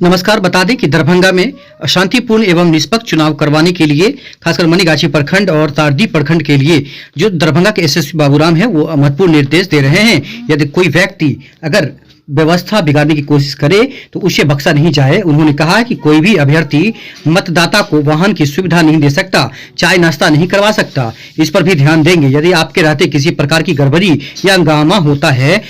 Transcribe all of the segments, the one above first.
नमस्कार। बता दें कि दरभंगा में शांतिपूर्ण एवं निष्पक्ष चुनाव करवाने के लिए खासकर मनीगाछी प्रखंड और तारडी प्रखंड के लिए जो दरभंगा के एसएसपी बाबूराम है वो महत्वपूर्ण निर्देश दे रहे हैं। यदि कोई व्यक्ति अगर व्यवस्था बिगाड़ने की कोशिश करे तो उसे बख्शा नहीं जाए। उन्होंने कहा कि कोई भी अभ्यर्थी मतदाता को वाहन की सुविधा नहीं दे सकता, चाय नाश्ता नहीं करवा सकता। इस पर भी ध्यान देंगे। यदि आपके रहते किसी प्रकार की गड़बड़ी या हंगामा होता है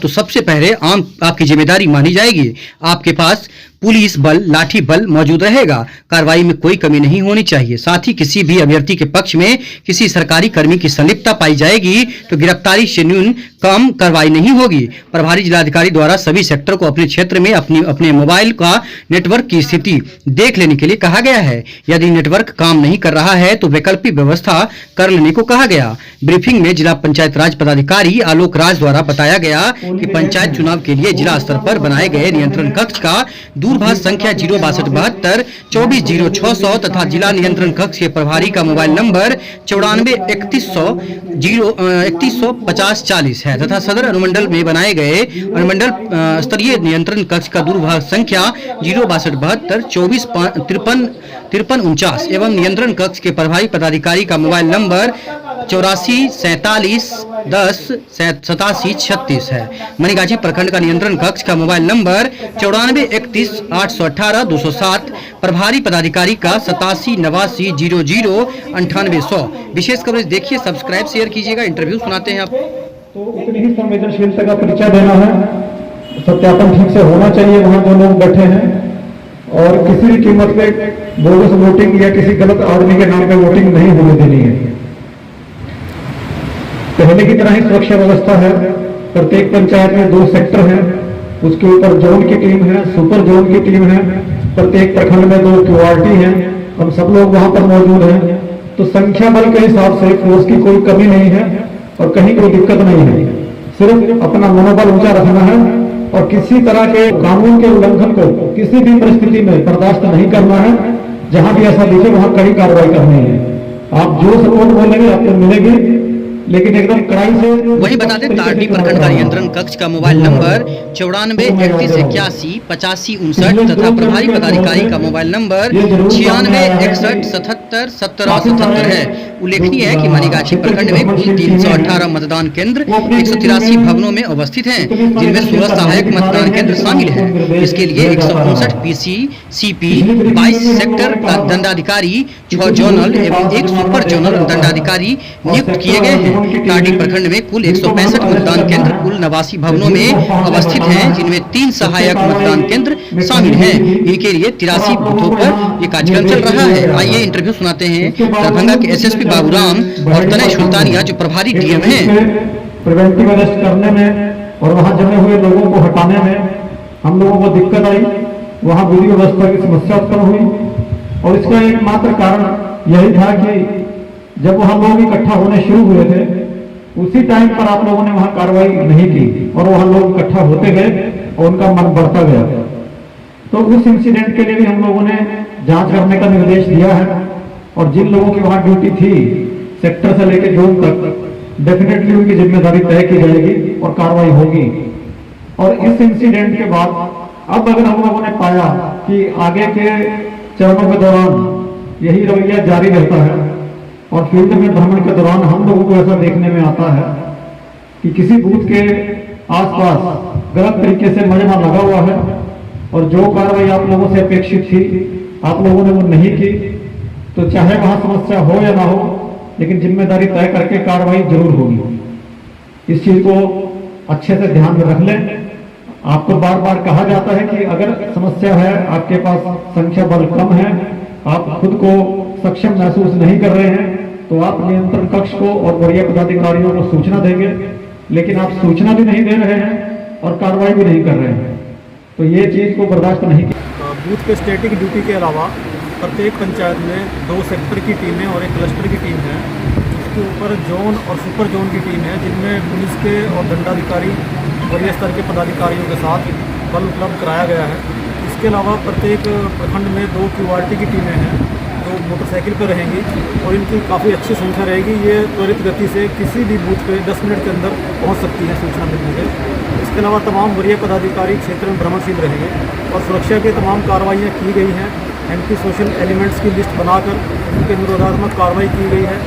तो सबसे पहले आपकी जिम्मेदारी मानी जाएगी। आपके पास पुलिस बल, लाठी बल मौजूद रहेगा। कार्रवाई में कोई कमी नहीं होनी चाहिए। साथ ही किसी भी अभ्यर्थी के पक्ष में किसी सरकारी कर्मी की संलिप्तता पाई जाएगी तो गिरफ्तारी से न्यून कम कार्रवाई नहीं होगी। प्रभारी जिलाधिकारी द्वारा सभी सेक्टर को अपने क्षेत्र में अपने मोबाइल का नेटवर्क की स्थिति देख लेने के लिए कहा गया है। यदि नेटवर्क काम नहीं कर रहा है तो वैकल्पिक व्यवस्था कर लेने को कहा गया। ब्रीफिंग में जिला पंचायत राज पदाधिकारी आलोक राज द्वारा बताया गया कि पंचायत चुनाव के लिए जिला स्तर पर बनाए गए नियंत्रण कक्ष का दूरभाष संख्या 06272 240600 तथा जिला नियंत्रण कक्ष के प्रभारी का मोबाइल नंबर 94315040 है तथा सदर अनुमंडल में बनाए गए अनुमंडल स्तरीय नियंत्रण कक्ष का दूरभाष संख्या 06272 245349 एवं नियंत्रण कक्ष के प्रभारी पदाधिकारी का मोबाइल नंबर 8447108736 है। मनीगाछी प्रखंड का नियंत्रण कक्ष का मोबाइल नंबर 9431818207 प्रभारी पदाधिकारी का 8789009800। विशेष कवरेज देखिए, सब्सक्राइब शेयर कीजिएगा। इंटरव्यू सुनाते हैं आप। तो उतनी ही संवेदनशीलता का परिचय देना है। सत्यापन ठीक से होना चाहिए वहां जो लोग बैठे हैं, और किसी भी कीमत पे बोगस वोटिंग या किसी गलत आदमी के नाम पे वोटिंग नहीं होने देनी है। पहले की तरह ही सुरक्षा व्यवस्था है। प्रत्येक पंचायत में 2 सेक्टर हैं, उसके ऊपर जोन की टीम है, सुपर जोन की टीम है। प्रत्येक प्रखंड में 2 क्यूआरटी हैं। हम सब लोग वहां पर मौजूद हैं। तो संख्या बल के हिसाब से फोर्स की कोई कमी नहीं है और कहीं कोई दिक्कत नहीं है। सिर्फ अपना मनोबल ऊंचा रखना है और किसी तरह के कानून के उल्लंघन को किसी भी परिस्थिति में बर्दाश्त नहीं करना है। जहां भी ऐसा दिखे वहां कड़ी कार्रवाई करनी है। आप जो सपोर्ट बोलेंगे आपको मिलेगी, लेकिन एकदम कड़ाई से। वही बता दें, तारडी प्रखंड का नियंत्रण कक्ष का मोबाइल नंबर 9431818559 तथा प्रभारी पदाधिकारी का मोबाइल नंबर 9661777077 है। उल्लेखनीय है कि मनीगाछी प्रखंड में कुल 318 मतदान केंद्र 183 भवनों में अवस्थित हैं, जिनमें 16 सहायक मतदान केंद्र शामिल हैं। इसके लिए 159 पीसी सीपी 22 सेक्टर का दंडाधिकारी, 6 जोनल एवं 1 सुपर जोनल दंडाधिकारी नियुक्त किए गए हैं। तारडी प्रखंड में कुल 165 मतदान केंद्र कुल 89 भवनों में अवस्थित हैं, जिनमें 3 सहायक मतदान केंद्र शामिल हैं। इनके लिए 83 बूथों पर ये कार्यक्रम चल रहा है। आइए इंटरव्यू सुनाते हैं दरभंगा के एसएसपी बाबूराम और तनय सुल्तानिया जो प्रभारी डीएम हैं। प्रिवेंटिव अरेस्ट करने में और वहां जमे हुए लोगों को हटाने में हम लोगों को दिक्कत आई। वहां विधि व्यवस्था की समस्या उत्पन्न हुई और इसका एकमात्र कारण यही था कि जब वहां लोग इकट्ठा होने शुरू हुए थे उसी टाइम पर आप लोगों ने वहां कार्रवाई नहीं की और वहां लोग इकट्ठा होते गए और उनका मन बढ़ता गया। तो उस इंसिडेंट के लिए भी हम लोगों ने जांच करने का निर्देश दिया है और जिन लोगों की वहां ड्यूटी थी सेक्टर से लेकर जोन तक, डेफिनेटली उनकी जिम्मेदारी तय की जाएगी और कार्रवाई होगी। और इस इंसिडेंट के बाद अब अगर हम लोगों ने पाया कि आगे के चरणों के दौरान यही रवैया जारी रहता है और फील्ड में भ्रमण के दौरान हम लोगों को ऐसा देखने में आता है कि किसी बूथ के आसपास गलत तरीके से मजमा लगा हुआ है और जो कार्रवाई आप लोगों से अपेक्षित थी आप लोगों ने वो नहीं की, तो चाहे वहां समस्या हो या ना हो, लेकिन जिम्मेदारी तय करके कार्रवाई जरूर होगी। इस चीज को अच्छे से ध्यान में रख लें। आपको बार बार कहा जाता है कि अगर समस्या है, आपके पास संख्या बल कम है, आप खुद को सक्षम महसूस नहीं कर रहे हैं, तो आप नियंत्रण कक्ष को और वरीय पदाधिकारियों को सूचना देंगे। लेकिन आप सूचना भी नहीं दे रहे हैं और कार्रवाई भी नहीं कर रहे हैं, तो ये चीज को बर्दाश्त नहीं की। बूथ पे स्टैटिक ड्यूटी के अलावा प्रत्येक पंचायत में 2 सेक्टर की टीमें और 1 क्लस्टर की टीम है। इसके ऊपर जोन और सुपर जोन की टीम है, जिनमें पुलिस के और दंडाधिकारी वरीय स्तर के पदाधिकारियों के साथ बल उपलब्ध कराया गया है। इसके अलावा प्रत्येक प्रखंड में 2 क्यूआरटी की टीमें हैं जो मोटरसाइकिल पर रहेंगी और इनकी काफ़ी अच्छी संख्या रहेगी। ये त्वरित गति से किसी भी बूथ पे 10 मिनट के अंदर पहुंच सकती है सूचना मिलने के। इसके अलावा तमाम वरीय पदाधिकारी क्षेत्र में भ्रमणशील रहेंगे और सुरक्षा की तमाम कार्रवाइयाँ की गई हैं। एंटी सोशल एलिमेंट्स की लिस्ट बनाकर उनके निरोधात्मक कार्रवाई की गई है।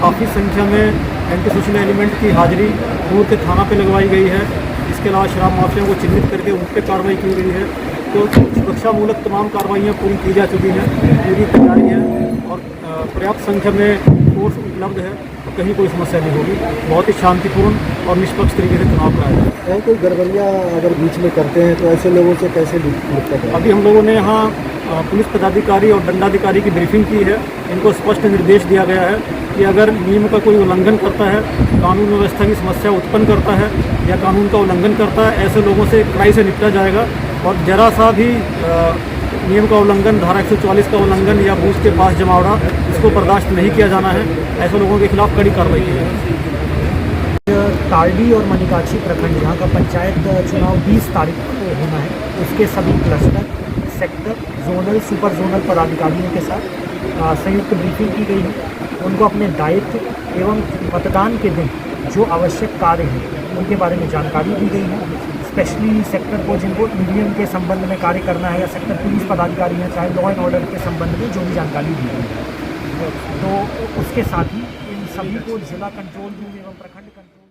काफ़ी संख्या में एंटी सोशल एलिमेंट की हाजिरी दूर के थाना पे लगवाई गई है। इसके अलावा शराब माफियाओं को चिन्हित करके उन पर कार्रवाई की गई है। तो सुरक्षा मूलक तमाम कार्रवाइयाँ पूरी की जा चुकी हैं, पूरी तैयारी है और पर्याप्त संख्या में फोर्स उपलब्ध है, तो कहीं कोई समस्या नहीं होगी। बहुत ही शांतिपूर्ण और निष्पक्ष तरीके से चुनाव कराया जाएगा। कोई गड़बड़ियाँ अगर बीच में करते हैं तो ऐसे लोगों से कैसे निपटा जाए? अभी हम लोगों ने यहाँ पुलिस पदाधिकारी और दंडाधिकारी की ब्रीफिंग की है। इनको स्पष्ट निर्देश दिया गया है कि अगर नियम का कोई उल्लंघन करता है, कानून व्यवस्था की समस्या उत्पन्न करता है या कानून का उल्लंघन करता है, ऐसे लोगों से कड़ाई से निपटा जाएगा। और जरा सा भी नियम का उल्लंघन, धारा 144 का उल्लंघन या बूथ के पास जमावड़ा, इसको बर्दाश्त नहीं किया जाना है। ऐसे लोगों के खिलाफ कड़ी कार्रवाई की जाएगी। तारडी और मनिगाछी प्रखंड जहाँ का पंचायत चुनाव 20 तारीख को होना है, उसके सभी cluster, sector, zonal, super zonal पदाधिकारियों के साथ संयुक्त ब्रीफिंग की गई है। उनको अपने दायित्व एवं मतदान के दिन जो आवश्यक कार्य हैं उनके बारे में जानकारी दी गई है। स्पेशली सेक्टर को जिनको ईवीएम के संबंध में कार्य करना है या सेक्टर पुलिस पदाधिकारी हैं, चाहे लॉ एंड ऑर्डर के संबंध में जो भी जानकारी दी गई है, तो उसके साथ ही इन सभी को जिला कंट्रोल रूम एवं प्रखंड कंट्रोल